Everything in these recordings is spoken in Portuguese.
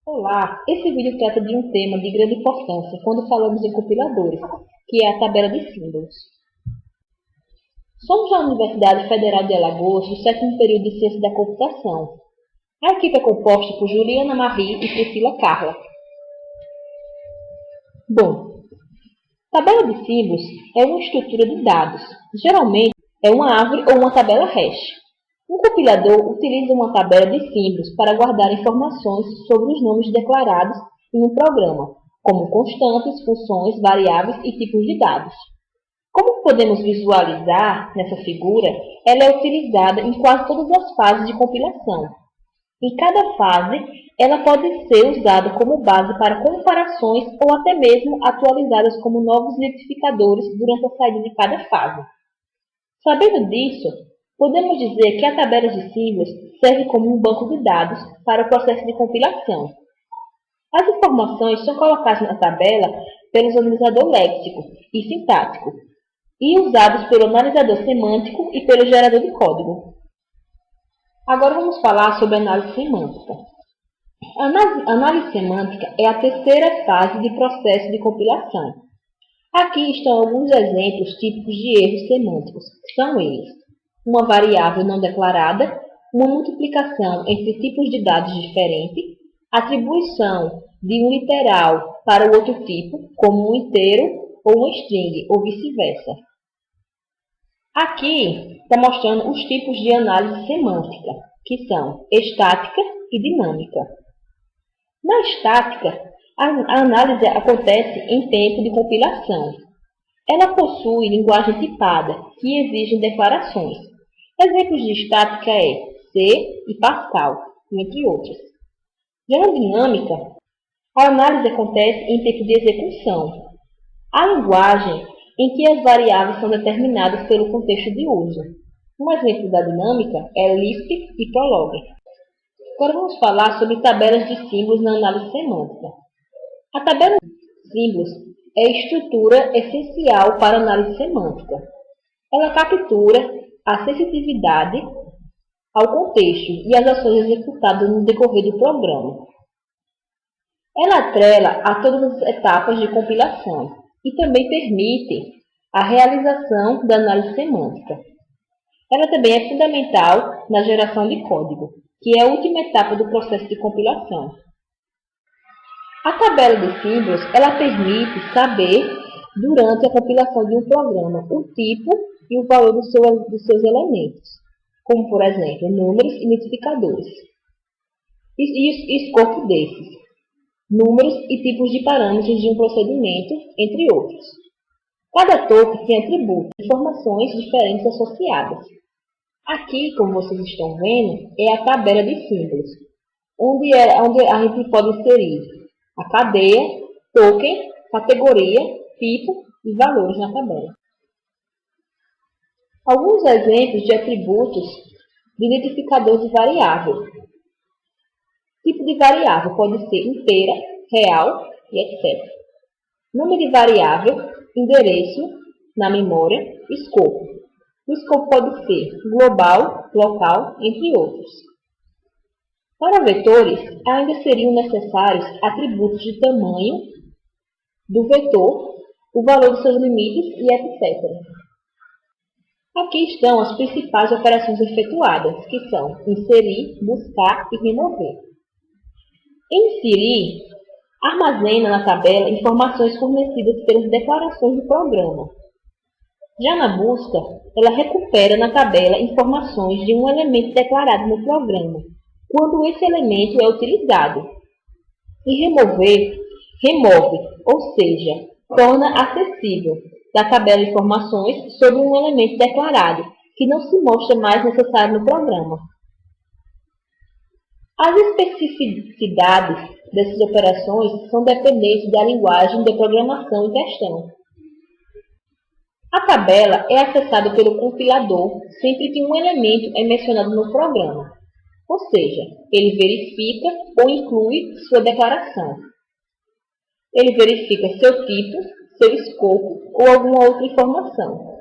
Olá, esse vídeo trata de um tema de grande importância quando falamos em compiladores, que é a tabela de símbolos. Somos da Universidade Federal de Alagoas, do 7º período de Ciência da Computação. A equipe é composta por Juliana Marie e Priscila Carla. Bom, tabela de símbolos é uma estrutura de dados. Geralmente, é uma árvore ou uma tabela hash. Um compilador utiliza uma tabela de símbolos para guardar informações sobre os nomes declarados em um programa, como constantes, funções, variáveis e tipos de dados. Como podemos visualizar nessa figura, ela é utilizada em quase todas as fases de compilação. Em cada fase, ela pode ser usada como base para comparações ou até mesmo atualizadas como novos identificadores durante a saída de cada fase. Sabendo disso, podemos dizer que a tabela de símbolos serve como um banco de dados para o processo de compilação. As informações são colocadas na tabela pelo organizador léxico e sintático e usados pelo analisador semântico e pelo gerador de código. Agora vamos falar sobre análise semântica. A análise semântica é a terceira fase de processo de compilação. Aqui estão alguns exemplos típicos de erros semânticos, que são eles: uma variável não declarada, uma multiplicação entre tipos de dados diferentes, atribuição de um literal para o outro tipo, como um inteiro ou um string, ou vice-versa. Aqui está mostrando os tipos de análise semântica, que são estática e dinâmica. Na estática, a análise acontece em tempo de compilação. Ela possui linguagem tipada, que exige declarações. Exemplos de estática é C e Pascal, entre outros. Já na dinâmica, a análise acontece em tempo de execução. A linguagem em que as variáveis são determinadas pelo contexto de uso. Um exemplo da dinâmica é Lisp e Prolog. Agora vamos falar sobre tabelas de símbolos na análise semântica. A tabela de símbolos é a estrutura essencial para a análise semântica. Ela captura a sensitividade ao contexto e às ações executadas no decorrer do programa. Ela atrela a todas as etapas de compilação e também permite a realização da análise semântica. Ela também é fundamental na geração de código, que é a última etapa do processo de compilação. A tabela de símbolos ela permite saber, durante a compilação de um programa, o tipo e o valor dos seus elementos, como, por exemplo, números e identificadores, e escopo desses, números e tipos de parâmetros de um procedimento, entre outros. Cada token tem atributos, informações diferentes associadas. Aqui, como vocês estão vendo, é a tabela de símbolos, onde a gente pode inserir a cadeia, token, categoria, tipo e valores na tabela. Alguns exemplos de atributos de identificador de variável. Tipo de variável pode ser inteira, real e etc. Nome de variável, endereço na memória, escopo. O escopo pode ser global, local, entre outros. Para vetores, ainda seriam necessários atributos de tamanho do vetor, o valor dos seus limites e etc. Aqui estão as principais operações efetuadas, que são inserir, buscar e remover. Inserir armazena na tabela informações fornecidas pelas declarações do programa. Já na busca, ela recupera na tabela informações de um elemento declarado no programa, quando esse elemento é utilizado. E remover, remove, ou seja, torna acessível da tabela informações sobre um elemento declarado, que não se mostra mais necessário no programa. As especificidades dessas operações são dependentes da linguagem de programação em questão. A tabela é acessada pelo compilador sempre que um elemento é mencionado no programa, ou seja, ele verifica ou inclui sua declaração. Ele verifica seu tipo, seu escopo ou alguma outra informação.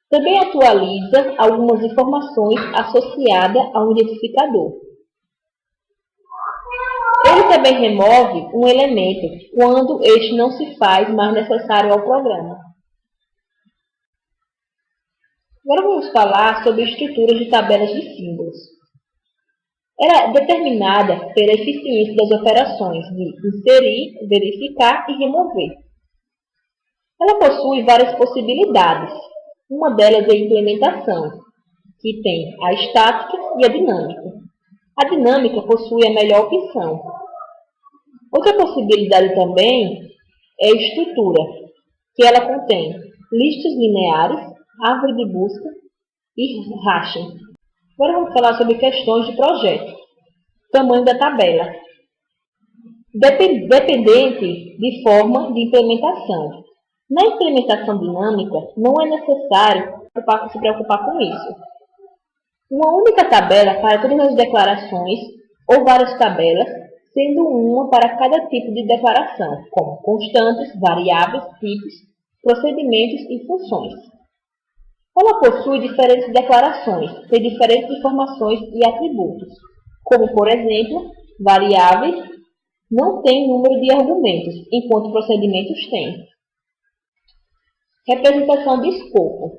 Também atualiza algumas informações associadas a um identificador. Ele Ele também remove um elemento quando este não se faz mais necessário ao programa. Agora vamos falar sobre estruturas de tabelas de símbolos. Ela é determinada pela eficiência das operações de inserir, verificar e remover. Ela possui várias possibilidades. Uma delas é a implementação, que tem a estática e a dinâmica. A dinâmica possui a melhor opção. Outra possibilidade também é a estrutura, que ela contém listas lineares, árvore de busca e hashing. Agora vamos falar sobre questões de projeto. Tamanho da tabela. Dependente de forma de implementação. Na implementação dinâmica, não é necessário se preocupar com isso. Uma única tabela para todas as declarações ou várias tabelas, sendo uma para cada tipo de declaração, como constantes, variáveis, tipos, procedimentos e funções. Ela possui diferentes declarações, tem diferentes informações e atributos, como, por exemplo, variáveis não têm número de argumentos, enquanto procedimentos têm. Representação de escopo.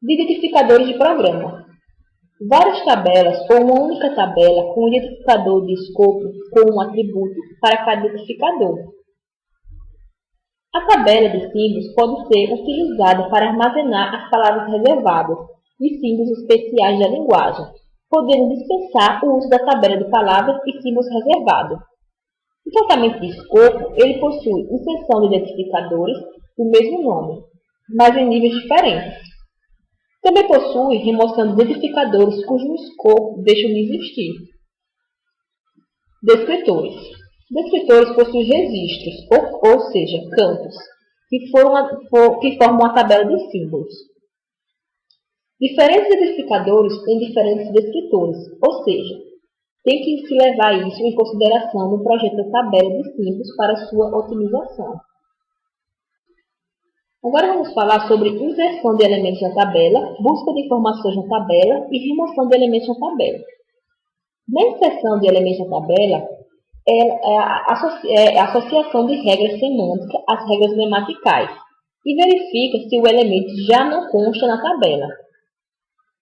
De identificadores de programa. Várias tabelas ou uma única tabela com um identificador de escopo com um atributo para cada identificador. A tabela de símbolos pode ser utilizada para armazenar as palavras reservadas e símbolos especiais da linguagem, podendo dispensar o uso da tabela de palavras e símbolos reservados. O tratamento de escopo, ele possui inserção de identificadores do mesmo nome, mas em níveis diferentes. Também possui remoção de identificadores cujo escopo deixa de existir. Descritores. Descritores possuem registros, ou seja, campos, que formam uma tabela de símbolos. Diferentes identificadores têm diferentes descritores, ou seja, tem que se levar isso em consideração no projeto da tabela de símbolos para sua otimização. Agora vamos falar sobre inserção de elementos na tabela, busca de informações na tabela e remoção de elementos na tabela. Na inserção de elementos na tabela, é a associação de regras semânticas às regras gramaticais e verifica se o elemento já não consta na tabela.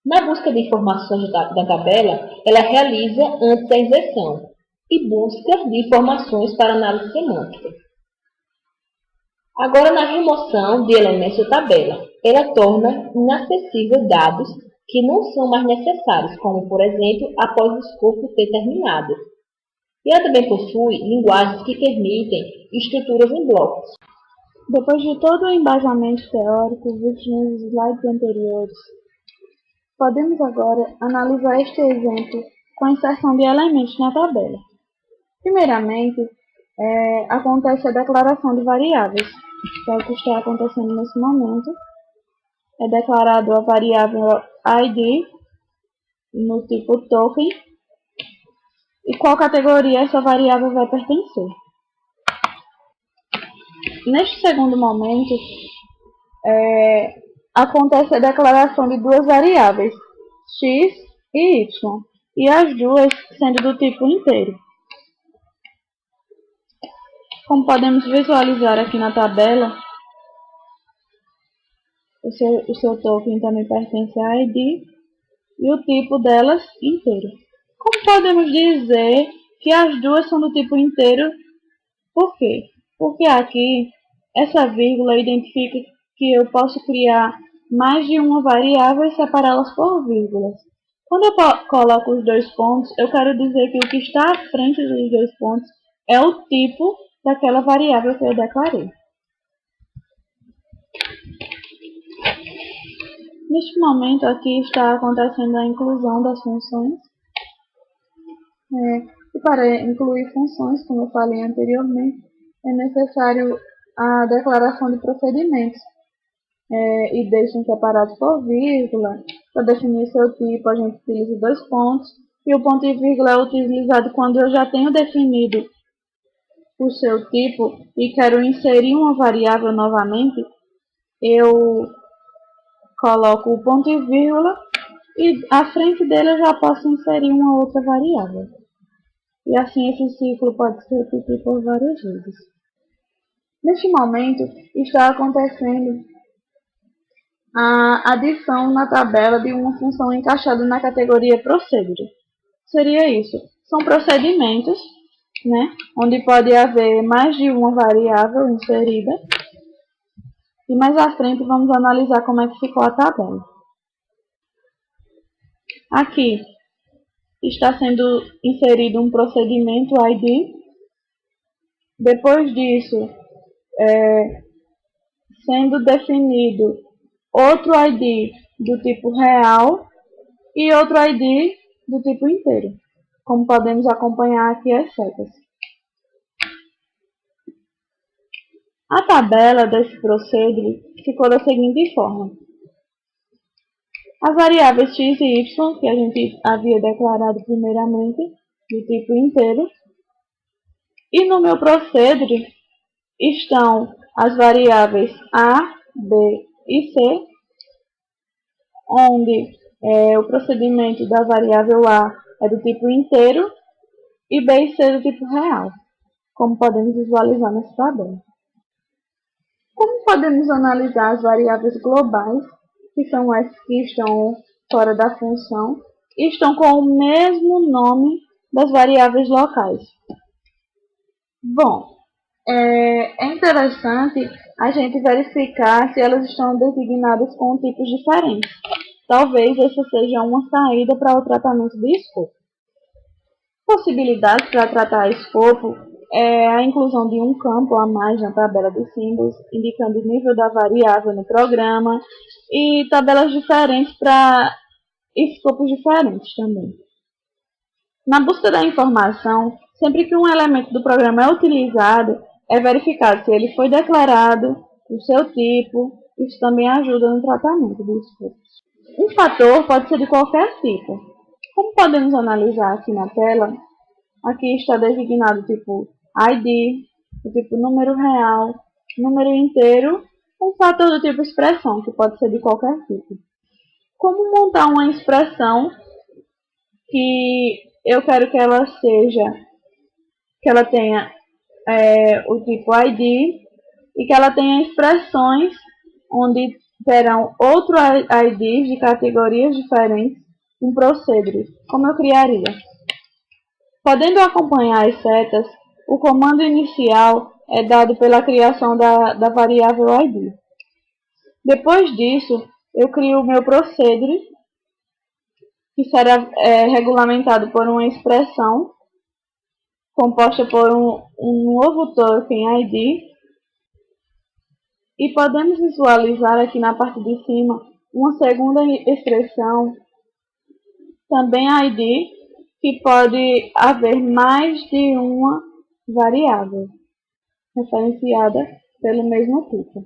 Na busca de informações da tabela, ela realiza antes da inserção e busca de informações para análise semântica. Agora, na remoção de elementos da tabela, ela torna inacessível dados que não são mais necessários, como, por exemplo, após o escopo ter terminado. E ela também possui linguagens que permitem estruturas em blocos. Depois de todo o embasamento teórico visto nos slides anteriores, podemos agora analisar este exemplo com a inserção de elementos na tabela. Primeiramente, acontece a declaração de variáveis, que é o que está acontecendo nesse momento. É declarado a variável ID no tipo token e qual categoria essa variável vai pertencer. Neste segundo momento, acontece a declaração de duas variáveis, x e y, e as duas sendo do tipo inteiro. Como podemos visualizar aqui na tabela, o seu token também pertence a ID e o tipo delas inteiro. Como podemos dizer que as duas são do tipo inteiro? Por quê? Porque aqui essa vírgula identifica que eu posso criar mais de uma variável e separá-las por vírgulas. Quando eu coloco os dois pontos, eu quero dizer que o que está à frente dos dois pontos é o tipo daquela variável que eu declarei. Neste momento aqui está acontecendo a inclusão das funções. E para incluir funções, como eu falei anteriormente, é necessário a declaração de procedimentos. E deixem separados por vírgula. Para definir seu tipo, a gente utiliza dois pontos. E o ponto e vírgula é utilizado quando eu já tenho definido o seu tipo e quero inserir uma variável novamente. Eu coloco o ponto e vírgula e à frente dele eu já posso inserir uma outra variável. e assim esse ciclo pode se repetir por várias vezes. Neste momento, está acontecendo a adição na tabela de uma função encaixada na categoria Procedure. Seria isso. São procedimentos, né, onde pode haver mais de uma variável inserida. E mais à frente vamos analisar como é que ficou a tabela. Aqui está sendo inserido um procedimento ID. Depois disso, sendo definido outro ID do tipo real e outro ID do tipo inteiro, como podemos acompanhar aqui as setas. A tabela desse procedure ficou da seguinte forma. As variáveis x e y, que a gente havia declarado primeiramente, do tipo inteiro, e no meu procedure estão as variáveis a, b e c, onde o procedimento da variável a é do tipo inteiro e b e c do tipo real, como podemos visualizar nessa tabela. Como podemos analisar as variáveis globais, que são as que estão fora da função, e estão com o mesmo nome das variáveis locais? Bom, é interessante a gente verificar se elas estão designadas com tipos diferentes. Talvez essa seja uma saída para o tratamento de escopo. Possibilidades para tratar escopo é a inclusão de um campo a mais na tabela de símbolos, indicando o nível da variável no programa, e tabelas diferentes para escopos diferentes também. Na busca da informação, sempre que um elemento do programa é utilizado, é verificado se ele foi declarado, o seu tipo. Isso também ajuda no tratamento dos escopos. Um fator pode ser de qualquer tipo. Como podemos analisar aqui na tela, aqui está designado o tipo ID, o tipo número real, número inteiro, um fator do tipo expressão, que pode ser de qualquer tipo. Como montar uma expressão que eu quero que ela tenha o tipo ID e que ela tenha expressões onde terão outro IDs de categorias diferentes em procedure. Como eu criaria? Podendo acompanhar as setas, o comando inicial é dado pela criação da variável ID. Depois disso, eu crio o meu procedure, que será regulamentado por uma expressão composta por um novo token ID. E podemos visualizar aqui na parte de cima uma segunda expressão, também ID, que pode haver mais de uma variável referenciada pelo mesmo tipo.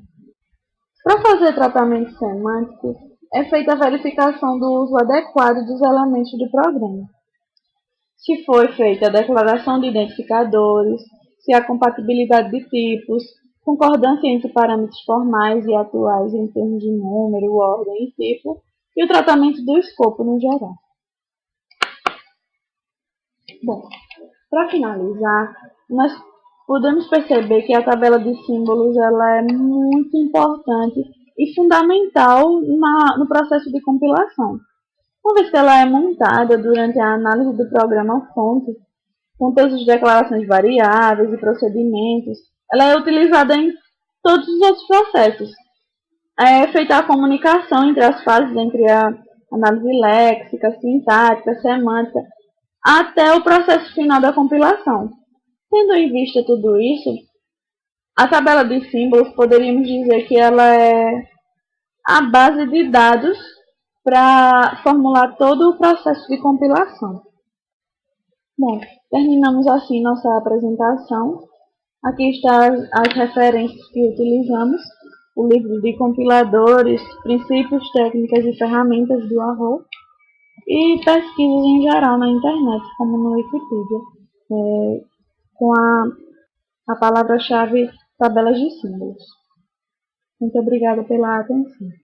Para fazer tratamento semântico, é feita a verificação do uso adequado dos elementos do programa. Se foi feita a declaração de identificadores, se há compatibilidade de tipos, concordância entre parâmetros formais e atuais em termos de número, ordem e tipo, e o tratamento do escopo no geral. Bom, para finalizar, nós podemos perceber que a tabela de símbolos ela é muito importante e fundamental no processo de compilação. Uma vez que ela é montada durante a análise do programa fonte, com todas as declarações variáveis e procedimentos, ela é utilizada em todos os outros processos. É feita a comunicação entre as fases, entre a análise léxica, sintática, semântica, até o processo final da compilação. Tendo em vista tudo isso, a tabela de símbolos poderíamos dizer que ela é a base de dados para formular todo o processo de compilação. Bom, terminamos assim nossa apresentação. Aqui estão as referências que utilizamos, o livro de compiladores, princípios, técnicas e ferramentas do Arrow, e pesquisas em geral na internet, como no Wikipedia, com a palavra-chave tabelas de símbolos. Muito obrigada pela atenção.